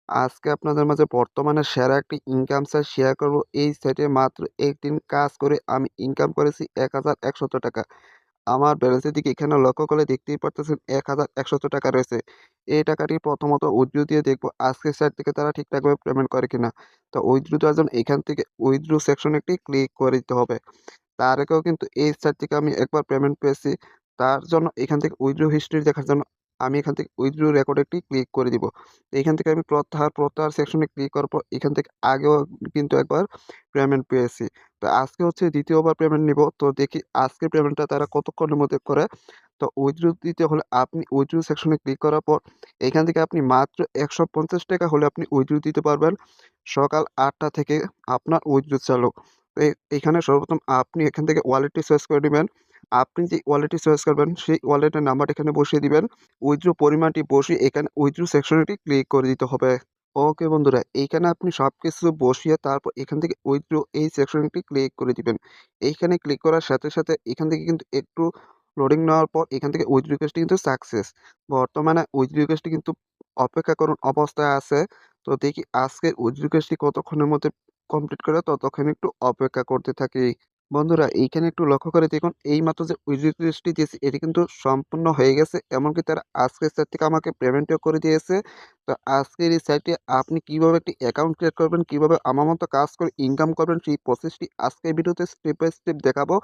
আজকে আপনাদের মাঝে বর্তমানে সেরা একটি ইনকাম সাইট শেয়ার করব। এই সাইটে মাত্র ১ দিন কাজ করে আমি ইনকাম করেছি ৳১,১০০। আমার ব্যালেন্সের দিকে এখানে লক্ষ্য করলে দেখতেই পারতেছেন ৳১,১০০ রয়েছে। এই টাকাটি প্রথমত উইথড্র দিয়ে দেখব আজকের সাইট থেকে তারা ঠিকঠাকভাবে পেমেন্ট করে কিনা। তো উইথড্র দেওয়ার জন্য এখান থেকে উইথড্র সেকশনে একটি ক্লিক করে দিতে হবে। তার আগেও কিন্তু এই সাইট থেকে আমি একবার পেমেন্ট পেয়েছি। তার জন্য এখান থেকে উইথড্র হিস্ট্রি দেখার জন্য আমি এখান থেকে উইথড্র রেকর্ড একটি ক্লিক করে দিব। তো এখান থেকে আমি প্রত্যাহার সেকশনে ক্লিক করার পর এখান থেকে আগেও কিন্তু একবার পেমেন্ট পেয়েছি। তো আজকে হচ্ছে ২য় বার পেমেন্ট নিব। তো দেখি আজকের পেমেন্টটা তারা কতক্ষণের মধ্যে করে। তো উইথড্র দিতে হলে আপনি উইথড্র সেকশনে ক্লিক করার পর এখান থেকে আপনি মাত্র ৳১৫০ হলে আপনি উইথড্র দিতে পারবেন। সকাল ৮টা থেকে আপনার উইথড্র চালু। তো এখানে সর্বপ্রথম আপনি এখান থেকে ওয়ালেটটি চয়েস করে নিবেন। আপনি যে ওয়ালেটটি চয়েস করবেন সেই ওয়ালেটের নাম্বারটা এখানে বসিয়ে দিবেন। উইথড্র পরিমাণটি বসিয়ে এখানে উইথড্র সেকশনে ক্লিক করে দিতে হবে। ওকে বন্ধুরা, এইখানে আপনি সবকিছু বসিয়ে তারপর এখান থেকে উইথড্র এই সেকশনটি ক্লিক করে দিবেন। এইখানে ক্লিক করার সাথে, সাথে এখান থেকে কিন্তু একটু লোডিং নেওয়ার পর এখান থেকে উইথড্র রিকোয়েস্টটি কিন্তু সাকসেস। বর্তমানে উইথড্র রিকোয়েস্টটি কিন্তু অপেক্ষা করুন অবস্থায় আছে। তো দেখি আজকের উইথড্র রিকোয়েস্টটি কতক্ষণের মধ্যে কমপ্লিট করে ততক্ষণ একটু অপেক্ষা করতে থাকি। বন্ধুরা এইখানে একটু লক্ষ্য করে দেখুন এইমাত্র যে উইথড্র রিকোয়েস্টটি দিয়েছি এটি কিন্তু সম্পূর্ণ হয়ে গেছে। এমনকি তারা আজকের সাইট থেকে আমাকে পেমেন্টও করে দিয়েছে। তো আজকের এই সাইটে আপনি কিভাবে একটি অ্যাকাউন্ট ক্রিয়েট করবেন, কিভাবে আমার মতো কাজ করে ইনকাম করবেন সেই প্রসেসটি আজকের ভিডিওতে স্টেপ বাই স্টেপ দেখাবো।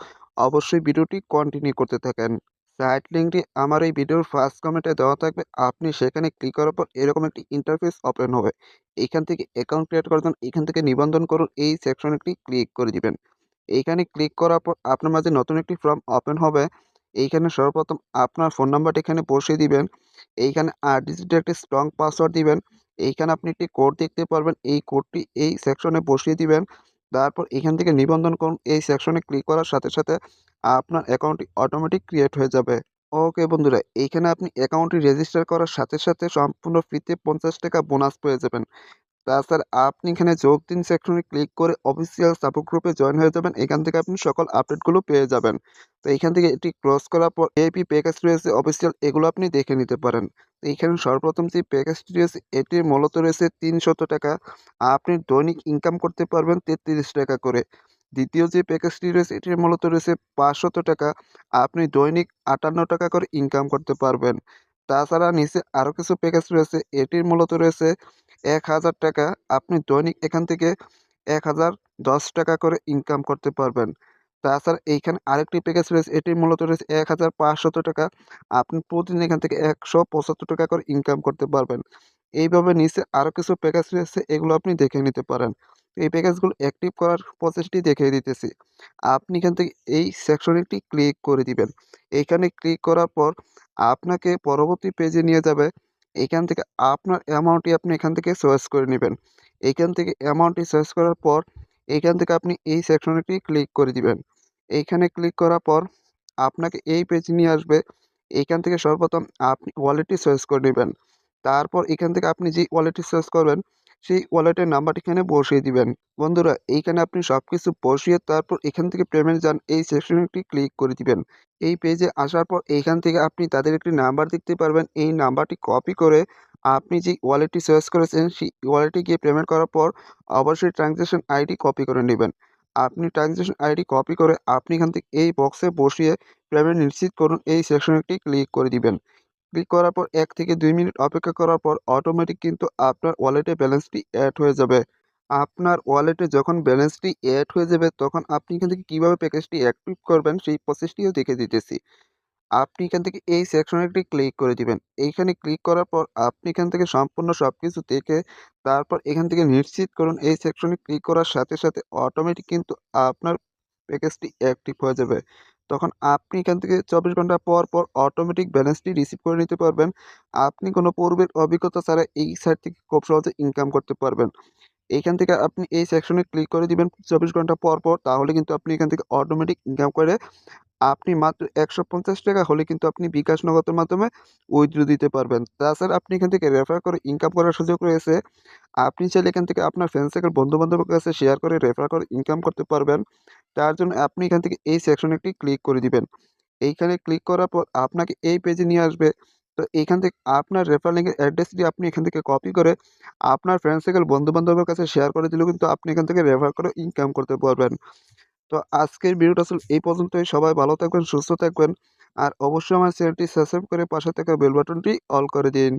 অবশ্যই ভিডিওটি কন্টিনিউ করতে থাকেন। সাইট লিঙ্কটি আমার এই ভিডিওর ফার্স্ট কমেন্টে দেওয়া থাকবে। আপনি সেখানে ক্লিক করার পর এরকম একটি ইন্টারফেস ওপেন হবে। এইখান থেকে অ্যাকাউন্ট ক্রিয়েট করার জন্য এখান থেকে নিবন্ধন করুন এই সেকশনে একটি ক্লিক করে দিবেন। এইখানে ক্লিক করার পর আপনার মাঝে নতুন একটি ফর্ম ওপেন হবে। এইখানে সর্বপ্রথম আপনার ফোন নাম্বারটি এখানে বসিয়ে দিবেন। এইখানে ৮ ডিজিটের একটি স্ট্রং পাসওয়ার্ড দিবেন। এইখানে আপনি একটি কোড দেখতে পারবেন। এই কোডটি এই সেকশনে বসিয়ে দিবেন। তারপর এখান থেকে নিবন্ধন করুন। এই সেকশনে ক্লিক করার সাথে, সাথে আপনার অ্যাকাউন্টটি অটোমেটিক ক্রিয়েট হয়ে যাবে। ওকে বন্ধুরা, এইখানে আপনি অ্যাকাউন্টটি রেজিস্টার করার সাথে, সাথে সম্পূর্ণ ফ্রিতে ৳৫০ বোনাস পেয়ে যাবেন। তাছাড়া আপনি এখানে যোগ দিন সেকশনে ক্লিক করে অফিসিয়াল সাপোর্ট গ্রুপে জয়েন হয়ে যাবেন। এখান থেকে আপনি সকল আপডেটগুলো পেয়ে যাবেন। তো এইখান থেকে এটি ক্রস করার পর ভিআইপি প্যাকেজ রয়েছে অফিসিয়াল এগুলো আপনি দেখে নিতে পারেন। তো এইখানে সর্বপ্রথম যে প্যাকেজটি রয়েছে এটির মূলত রয়েছে ৳৩০০। আপনি দৈনিক ইনকাম করতে পারবেন ৳৩৩ করে। দ্বিতীয় যে প্যাকেজটি রয়েছে এটির মূলত রয়েছে ৳৫০০। আপনি দৈনিক ৳৫৮ করে ইনকাম করতে পারবেন। তাছাড়া নিচে আরও কিছু প্যাকেজ রয়েছে এটির মূলত রয়েছে ৳১,০০০। আপনি দৈনিক এখান থেকে ৳১,০১০ করে ইনকাম করতে পারবেন। তাছাড়া এইখানে আরেকটি প্যাকেজ রয়েছে এটি মূলত রয়েছে ৳১,৫০০। আপনি প্রতিদিন এখান থেকে ৳১৭৫ করে ইনকাম করতে পারবেন। এইভাবে নিচে আরও কিছু প্যাকেজ রয়েছে এগুলো আপনি দেখে নিতে পারেন। এই প্যাকেজগুলো অ্যাক্টিভ করার প্রসেসটি দেখিয়ে দিতেছি। আপনি এখান থেকে এই সেকশনে একটি ক্লিক করে দিবেন। এইখানে ক্লিক করার পর আপনাকে পরবর্তী পেজে নিয়ে যাবে। এখান থেকে আপনার অ্যামাউন্টটি আপনি এখান থেকে চয়েস করে নিবেন। এইখান থেকে অ্যামাউন্টটি চয়েস করার পর এইখান থেকে আপনি এই সেকশনেটি ক্লিক করে দিবেন। এইখানে ক্লিক করার পর আপনাকে এই পেজে নিয়ে আসবে। এইখান থেকে সর্বপ্রথম আপনি ওয়ালেটটি চয়েস করে নিবেন। তারপর এখান থেকে আপনি যে ওয়ালেটটি চয়েস করবেন সেই ওয়ালেটের নাম্বারটি এখানে বসিয়ে দিবেন। বন্ধুরা এইখানে আপনি সবকিছু বসিয়ে তারপর এখান থেকে পেমেন্ট যান এই সেকশনটি ক্লিক করে দিবেন। এই পেজে আসার পর এইখান থেকে আপনি তাদের একটি নাম্বার দেখতে পারবেন। এই নাম্বারটি কপি করে আপনি যে ওয়ালেটটি চয়েস করেছেন সেই ওয়ালেটে গিয়ে পেমেন্ট করার পর অবশ্যই ট্রান্সেকশন আইডি কপি করে নিবেন। আপনি ট্রান্সেকশন আইডি কপি করে আপনি এখান থেকে এই বক্সে বসিয়ে পেমেন্ট নিশ্চিত করুন এই সেকশনটি ক্লিক করে দিবেন। ক্লিক করার পর ১ থেকে ২ মিনিট অপেক্ষা করার পর অটোমেটিক কিন্তু আপনার ওয়ালেটে ব্যালেন্সটি এড হয়ে যাবে। আপনার ওয়ালেটে যখন ব্যালেন্সটি এড হয়ে যাবে তখন আপনি এখান থেকে কিভাবে প্যাকেজটি অ্যাক্টিভ করবেন সেই প্রসেসটিও দেখিয়ে দিতেছি। আপনি এখান থেকে এই সেকশনে একটি ক্লিক করে দিবেন। এইখানে ক্লিক করার পর আপনি এখান থেকে সম্পূর্ণ সবকিছু দেখে তারপর এখান থেকে নিশ্চিত করুন এই সেকশনে ক্লিক করার সাথে, সাথে অটোমেটিক কিন্তু আপনার প্যাকেজটি অ্যাক্টিভ হয়ে যাবে। তখন আপনি এখান থেকে ২৪ ঘন্টা পর, পর অটোমেটিক ব্যালেন্সটি রিসিভ করে নিতে পারবেন। আপনি কোনো পূর্বের অভিজ্ঞতা ছাড়া এই সাইট থেকে খুব সহজে ইনকাম করতে পারবেন। এইখান থেকে আপনি এই সেকশনে ক্লিক করে দিবেন ২৪ ঘন্টা পর, পর তাহলে কিন্তু আপনি এখান থেকে অটোমেটিক ইনকাম করে আপনি মাত্র ৳১৫০ হলে কিন্তু আপনি বিকাশ নগদের মাধ্যমে উইথড্র দিতে পারবেন। তাছাড়া আপনি এখান থেকে রেফার করে ইনকাম করার সুযোগ রয়েছে। আপনি চাইলে এখান থেকে আপনার ফ্রেন্ড সার্কেল বন্ধু-বান্ধবের কাছে শেয়ার করে রেফার করে ইনকাম করতে পারবেন। তার জন্য আপনি এখান থেকে এই সেকশনে একটি ক্লিক করে দিবেন। এইখানে ক্লিক করার পর আপনাকে এই পেজে নিয়ে আসবে। তো এইখান থেকে আপনার রেফারেল লিঙ্কের অ্যাড্রেসটি আপনি এখান থেকে কপি করে আপনার ফ্রেন্ড সার্কেল বন্ধু-বান্ধবের কাছে শেয়ার করে দিলেও কিন্তু আপনি এখান থেকে রেফার করে ইনকাম করতে পারবেন। তো আজকের ভিডিওটা আসলে এই পর্যন্তই। সবাই ভালো থাকবেন, সুস্থ থাকবেন। আর অবশ্যই আমার চ্যানেলটি সাবস্ক্রাইব করে পাশে থাকা বেল বাটনটি অল করে দিন।